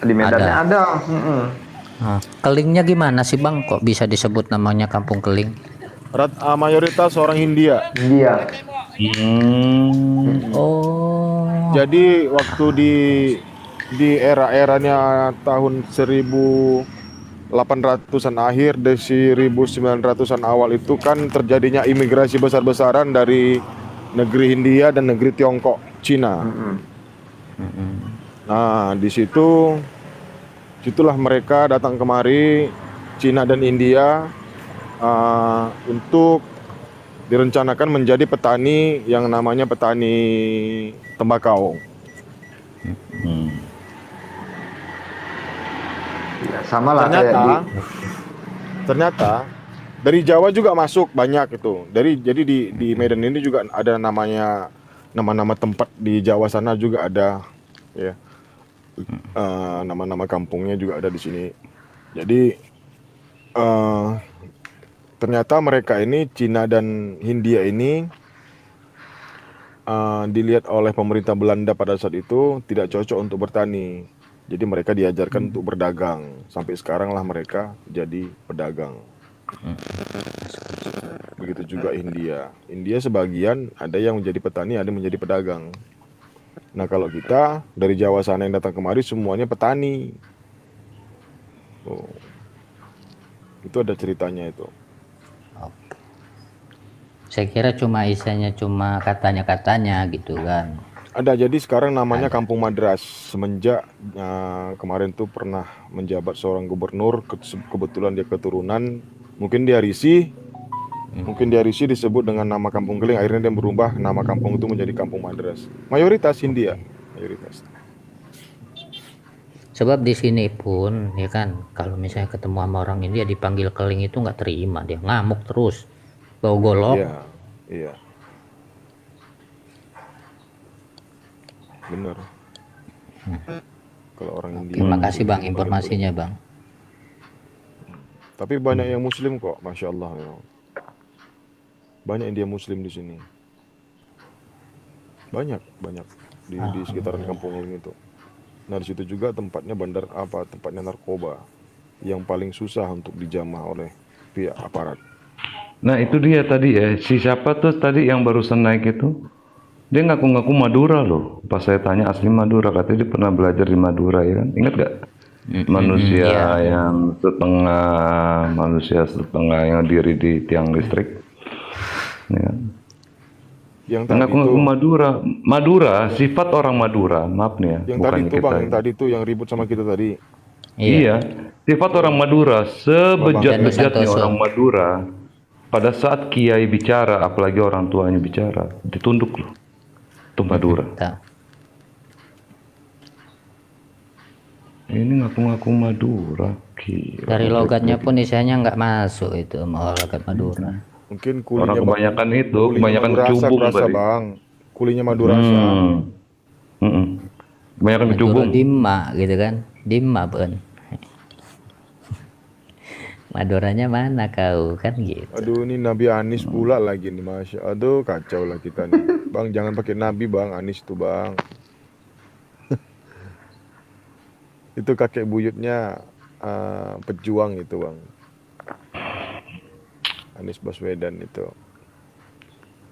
Di Medannya ada. Nah, Kelingnya gimana sih bang? Kok bisa disebut namanya Kampung Keling? Mayoritas orang Hindia. Dia. Oh. Jadi waktu di era-eranya tahun 1800-an akhir dari 1900-an awal itu kan terjadinya imigrasi besar-besaran dari negeri Hindia dan negeri Tiongkok, Cina. Nah, situlah mereka datang kemari, Cina dan India, untuk direncanakan menjadi petani yang namanya petani tembakau. Ya, sama lah kayak Ternyata dari Jawa juga masuk banyak itu. Jadi di Medan ini juga ada nama-nama tempat di Jawa sana juga ada, ya. Nama-nama kampungnya juga ada di sini. Jadi ternyata mereka ini, Cina dan Hindia ini, dilihat oleh pemerintah Belanda pada saat itu tidak cocok untuk bertani. Jadi mereka diajarkan untuk berdagang. Sampai sekarang lah mereka jadi pedagang. Begitu juga India. India sebagian ada yang menjadi petani, ada yang menjadi pedagang. Nah kalau kita dari Jawa sana yang datang kemari semuanya petani. Itu ada ceritanya itu. Saya kira cuma isinya cuma katanya gitu kan. Ada, jadi sekarang namanya Kampung Madras. Semenjak kemarin tuh pernah menjabat seorang gubernur, kebetulan dia keturunan, mungkin dia Risi disebut dengan nama Kampung Keling, akhirnya dia berubah nama kampung itu menjadi Kampung Madras. Mayoritas Hindia, mayoritas. Sebab di sini pun ya kan, kalau misalnya ketemu sama orang India dipanggil Keling itu nggak terima, dia ngamuk terus, bau golok. Iya. Benar. Kalau orang India. Terima kasih bang informasinya bang. Tapi banyak yang muslim kok, masya Allah. Memang. Banyak yang dia muslim di sini. Banyak di sekitaran kampung ini tuh. Nah di situ juga tempatnya tempatnya narkoba yang paling susah untuk dijamah oleh pihak aparat. Nah itu dia tadi ya, si siapa tuh tadi yang barusan naik itu, dia ngaku-ngaku Madura loh. Pas saya tanya asli Madura, katanya dia pernah belajar di Madura ya kan, ingat gak? Manusia yang setengah yang diri di tiang listrik, ya kan? Yang tadi Ngaku-ngaku Madura, sifat orang Madura, maaf nih ya, yang bukan tadi itu kita. bang, yang tadi itu yang ribut sama kita tadi. Iya, sifat orang Madura, sebejat-bejatnya Santoso. orang Madura, pada saat kiai bicara, apalagi orang tuanya bicara, ditunduk loh. Itu Madura. Tak. Ini ngaku-ngaku Madura. Gila. Dari logatnya pun isinya nggak masuk itu mau logat Madura. Mungkin Orang kebanyakan itu, kebanyakan Madura cubung rasa tadi. bang. Kulinya Madura rasa. Kebanyakan Madura cubung. Dimma gitu kan, Dimma pun. Maduranya mana kau kan gitu. Aduh ini Nabi Anis pula lagi nih masya. Aduh kacau lah kita nih. Bang jangan pakai Nabi bang, Anis tuh bang. Itu kakek buyutnya pejuang itu bang. Anies Baswedan itu.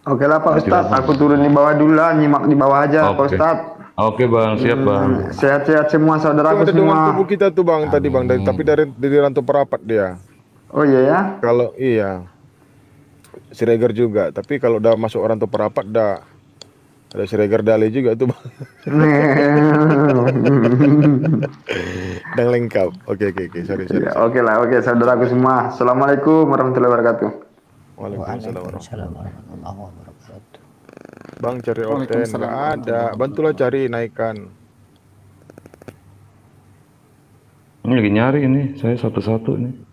Oke lah Pak Ustadz, aku turun di bawah dulu lah, nyimak di bawah aja Pak Oke. Ustadz. Oke bang, siap bang. Sehat-sehat semua Itu saudaraku ada dengan semua. tubuh kita tuh bang tadi bang, tapi dari Rantau Perapat dia. Oh iya ya. Kalau iya, Siregar juga. Tapi kalau udah masuk Rantau Perapat dah ada Siregar Dale juga tuh bang. Dan lengkap. Oke. Sorry. Ya, oke lah, oke saudaraku semua. Assalamualaikum warahmatullahi wabarakatuh. Waalaikumsalam. Assalamualaikum warahmatullahi wabarakatuh. Bang cari orten nggak ada. Bantulah cari naikkan. Ini lagi nyari ini, saya satu-satu nih.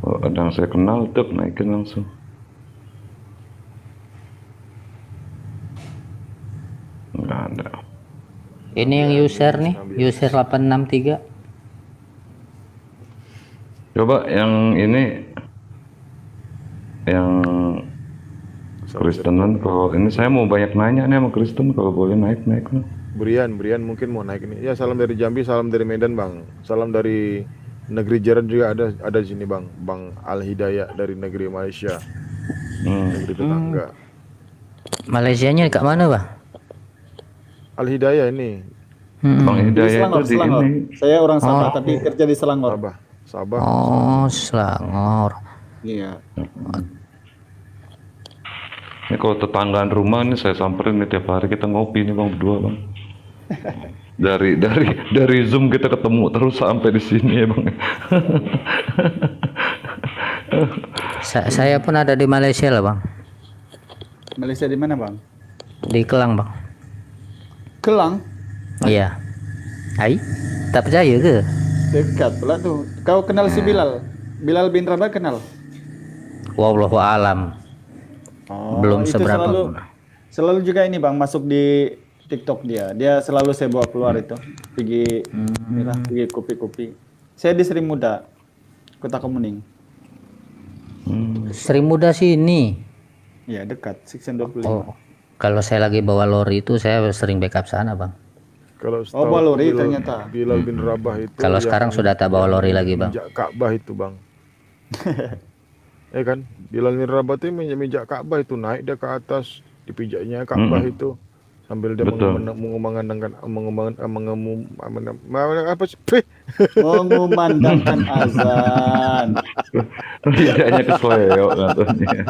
Oh, ada yang saya kenal, tuh naikin langsung. Nggak ada. Ini yang user nih, user 863. Coba yang ini, yang Kristenan, kalau ini saya mau banyak nanya nih sama Kristen, kalau boleh naik lah. Brian mungkin mau naik ini. Ya salam dari Jambi, salam dari Medan bang. Salam dari negeri jiran juga ada di sini bang. Bang Al Hidayah dari negeri Malaysia, negeri tetangga. Malaysianya ke mana, Bang? Al Hidayah ini Bang Di Hidayah itu Selangor, di Selangor. ini. Saya orang Sabah tapi kerja di Selangor. Sabah. Oh, Selangor. Iya. Ini kalau tetanggaan rumah nih saya samperin nih tiap hari kita ngopi nih bang berdua bang. Dari Zoom kita ketemu terus sampai di sini ya bang. Saya pun ada di Malaysia lah, Bang. Malaysia di mana bang? Di Kelang, Bang. Kelang. Iya. Hai, tak percaya ke? Dekat pula tuh. Kau kenal si Bilal? Bilal bin Rabah kenal? Wallahu alam. Oh, Belum itu seberapa. Selalu juga ini bang masuk di TikTok dia. Dia selalu saya bawa keluar itu. Pergi kopi-kopi. Saya di Sri Muda, Kota Kemuning. Sri Muda sini. Ya dekat, Section 25. Oh, kalau saya lagi bawa lori itu saya sering backup sana, Bang. Kalau bawa lori ternyata. Bilal bin Rabah itu. Kalau sekarang sudah tak bawa lori lagi, Bang. Mijak Ka'bah itu bang. Kan Bilal bin Rabah itu mijak Ka'bah itu, naik dia ke atas dipijaknya Ka'bah itu sambil dia mengumandangkan Mengumandangkan azan. Lidahnya kesleo katanya.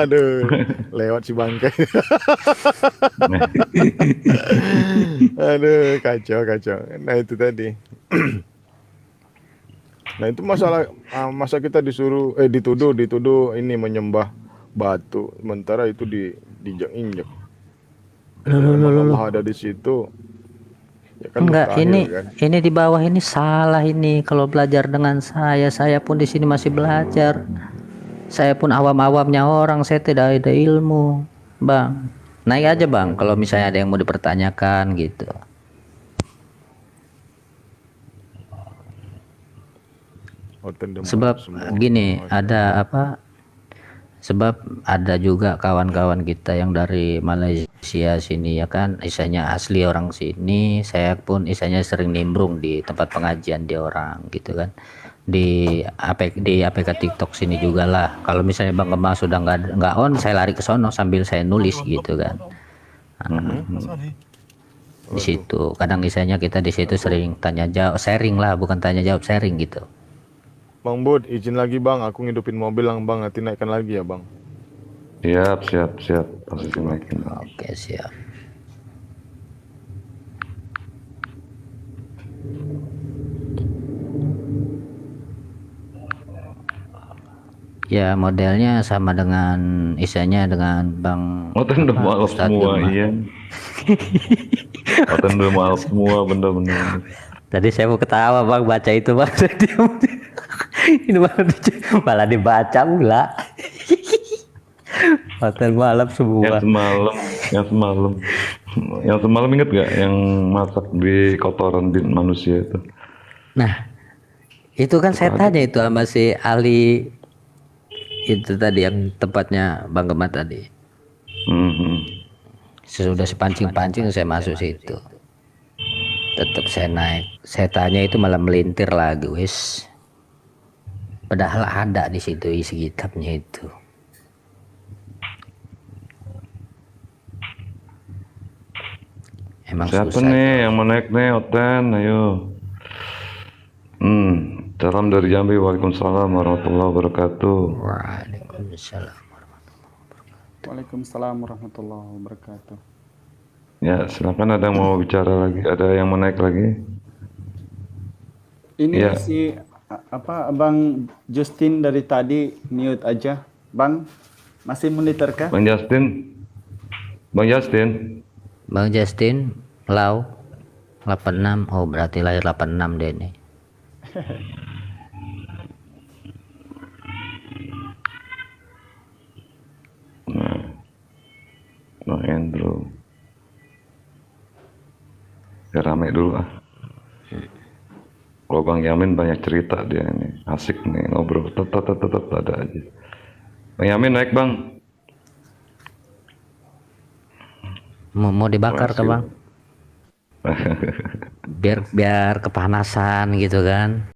Aduh, lewat si bangkai. Aduh, kacau. Nah itu tadi. Nah itu masa kita dituduh ini menyembah batu, sementara itu dijak-injak. Allah ada di situ. Ya kan Enggak, mustahil, kan? ini di bawah ini salah ini. Kalau belajar dengan saya pun di sini masih belajar. Saya pun awam-awamnya orang, saya tidak ada ilmu, Bang. Naik aja, Bang, kalau misalnya ada yang mau dipertanyakan gitu. Oten udah Sebab maaf semua. gini, ada apa? Sebab ada juga kawan-kawan kita yang dari Malaysia sini ya kan, isanya asli orang sini. Saya pun isanya sering nimbrung di tempat pengajian dia orang gitu kan. Di APK TikTok sini juga lah. Kalau misalnya Bang Kemang sudah nggak on, saya lari ke sono sambil saya nulis gitu kan. Di situ kadang isanya kita di situ sering tanya jawab, sharing lah, bukan tanya jawab, sharing gitu. Bang Bud, izin lagi bang, aku ngidupin mobil lang bang, nanti naikkan lagi ya bang. Siap. Posisi naikin. Oke, siap. Ya modelnya sama dengan isanya dengan Bang Oten udah apa, maaf Ustadz semua, Gemma. iya. Oten udah maaf semua, bener-bener. Tadi saya mau ketawa Bang baca itu Bang. Ini malah dibaca pula. Hotel malam semua. Yang semalam inget gak yang masak di kotoran di manusia itu? Nah, itu kan saya tanya itu sama si Ali itu tadi yang tempatnya Bang Gemma tadi. Sesudah sepancing-pancing saya masuk situ. Tetap saya naik. Saya tanya itu malah melintir lagi, wis. Padahal ada di situ isi kitabnya itu. Emang Siapa susah. nih yang mau naik nih, Oten? Ayo. Salam dari Jambi. Waalaikumsalam warahmatullahi wabarakatuh. Waalaikumsalam. Waalaikumsalam warahmatullahi wabarakatuh. Ya, silakan, ada yang mau bicara lagi? Ada yang mau naik lagi? Ini Iya. si apa Bang Justin dari tadi mute aja. Bang, masih monitor kah? Bang Justin. Bang Justin, Lau 86. Oh, berarti lahir 86 deh nih. Nah, Bang Andrew. Ya, rame dulu ah. Kalau Bang Yamin banyak cerita dia ini, asik nih ngobrol, tetap ada aja. Bang Yamin naik Bang. Mau dibakar ke Bang? Biar kepanasan gitu kan.